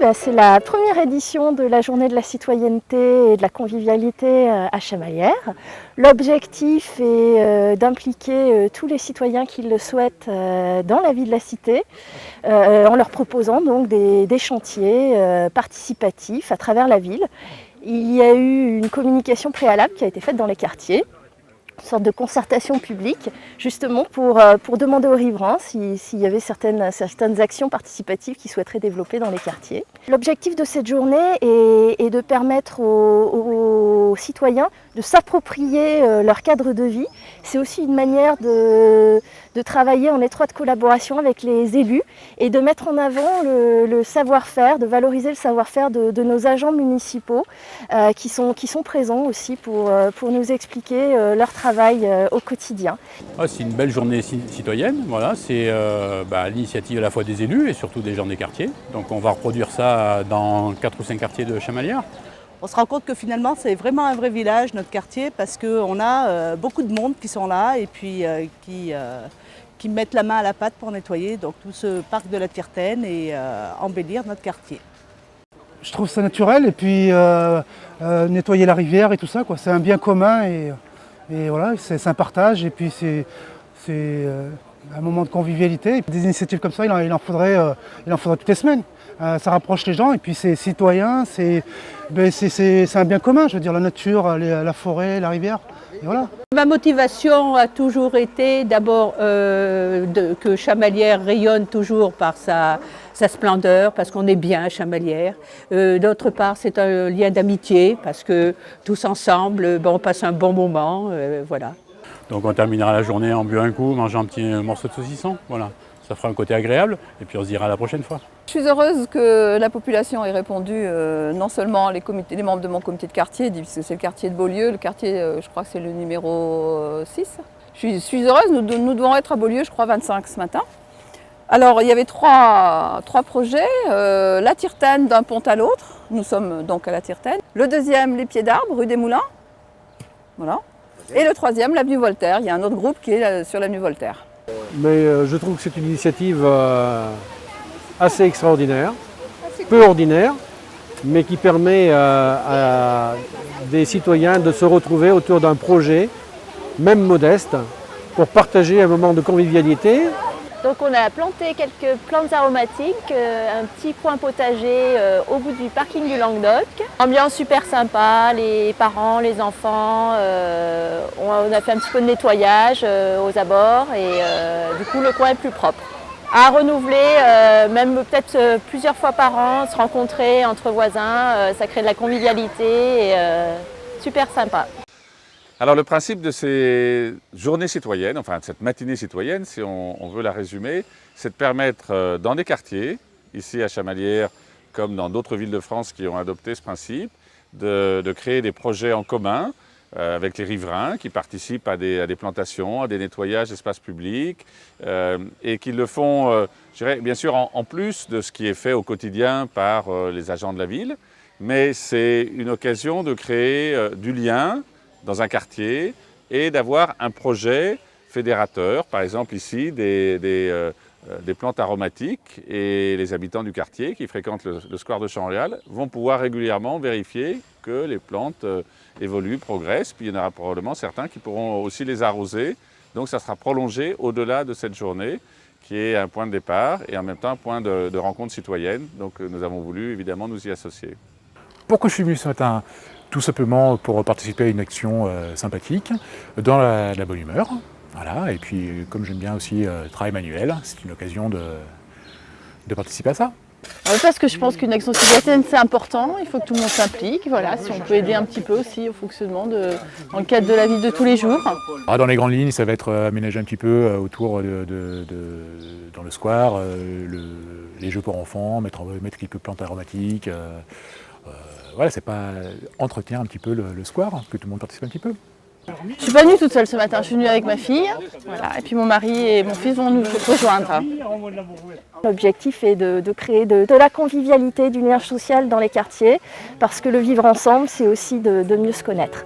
C'est la première édition de la journée de la citoyenneté et de la convivialité à Chamalières. L'objectif est d'impliquer tous les citoyens qui le souhaitent dans la vie de la cité en leur proposant donc des chantiers participatifs à travers la ville. Il y a eu une communication préalable qui a été faite dans les quartiers, une sorte de concertation publique, justement pour demander aux riverains s'il y avait certaines actions participatives qu'ils souhaiteraient développer dans les quartiers. L'objectif de cette journée est de permettre aux citoyens de s'approprier leur cadre de vie. C'est aussi une manière de travailler en étroite collaboration avec les élus et de mettre en avant le savoir-faire, de valoriser le savoir-faire de nos agents municipaux qui sont présents aussi pour nous expliquer leur travail au quotidien. C'est une belle journée citoyenne, voilà. C'est l'initiative à la fois des élus et surtout des gens des quartiers. Donc on va reproduire ça dans 4 ou 5 quartiers de Chamalières. On se rend compte que finalement c'est vraiment un vrai village, notre quartier, parce qu'on a beaucoup de monde qui sont là et puis qui mettent la main à la pâte pour nettoyer donc, tout ce parc de la Tirtaine et embellir notre quartier. Je trouve ça naturel et puis nettoyer la rivière et tout ça, c'est un bien commun et voilà, c'est un partage et puis c'est un moment de convivialité. Des initiatives comme ça, il en faudrait toutes les semaines. Ça rapproche les gens et puis c'est citoyen, c'est un bien commun, je veux dire, la nature, la forêt, la rivière, et voilà. Ma motivation a toujours été d'abord que Chamalières rayonne toujours par sa splendeur, parce qu'on est bien à Chamalières. D'autre part, c'est un lien d'amitié, parce que tous ensemble, on passe un bon moment, voilà. Donc on terminera la journée en buvant un coup, mangeant un petit morceau de saucisson, voilà. Ça fera un côté agréable et puis on se dira à la prochaine fois. Je suis heureuse que la population ait répondu, non seulement les membres de mon comité de quartier, puisque c'est le quartier de Beaulieu, le quartier, je crois que c'est le numéro 6. Je suis heureuse, nous devons être à Beaulieu, je crois 25 ce matin. Alors il y avait trois projets, la Tirtaine d'un pont à l'autre, nous sommes donc à la Tirtaine. Le deuxième, les Pieds d'Arbre, rue des Moulins, voilà. Et le troisième, l'avenue Voltaire, il y a un autre groupe qui est sur l'avenue Voltaire. Mais je trouve que c'est une initiative assez extraordinaire, peu ordinaire, mais qui permet à des citoyens de se retrouver autour d'un projet, même modeste, pour partager un moment de convivialité. Donc on a planté quelques plantes aromatiques, un petit coin potager au bout du parking du Languedoc. Ambiance super sympa, les parents, les enfants, on a fait un petit peu de nettoyage aux abords et du coup le coin est plus propre. À renouveler, même peut-être plusieurs fois par an, se rencontrer entre voisins, ça crée de la convivialité et super sympa. Alors le principe de ces journées citoyennes, enfin de cette matinée citoyenne, si on veut la résumer, c'est de permettre dans des quartiers, ici à Chamalières comme dans d'autres villes de France qui ont adopté ce principe, de créer des projets en commun avec les riverains qui participent à des plantations, à des nettoyages d'espaces publics et qui le font, je dirais, bien sûr en plus de ce qui est fait au quotidien par les agents de la ville, mais c'est une occasion de créer du lien dans un quartier et d'avoir un projet fédérateur, par exemple ici des plantes aromatiques et les habitants du quartier qui fréquentent le square de Champ-Royal vont pouvoir régulièrement vérifier que les plantes évoluent, progressent, puis il y en aura probablement certains qui pourront aussi les arroser, donc ça sera prolongé au-delà de cette journée qui est un point de départ et en même temps un point de rencontre citoyenne, donc nous avons voulu évidemment nous y associer. Pourquoi je suis venu ce matin ? Tout simplement pour participer à une action sympathique, dans la bonne humeur. Voilà. Et puis, comme j'aime bien aussi le travail manuel, c'est une occasion de participer à ça. Parce que je pense qu'une action citoyenne c'est important, il faut que tout le monde s'implique, voilà, si on peut aider un petit peu aussi au fonctionnement dans le cadre de la vie de tous les jours. Dans les grandes lignes, ça va être aménagé un petit peu autour dans le square, les jeux pour enfants, mettre quelques plantes aromatiques. Voilà, c'est pas entretenir un petit peu le square, que tout le monde participe un petit peu. Je suis pas venue toute seule ce matin, je suis venue avec ma fille, voilà, et puis mon mari et mon fils vont nous rejoindre. L'objectif est de créer de la convivialité, du lien social dans les quartiers, parce que le vivre ensemble, c'est aussi de mieux se connaître.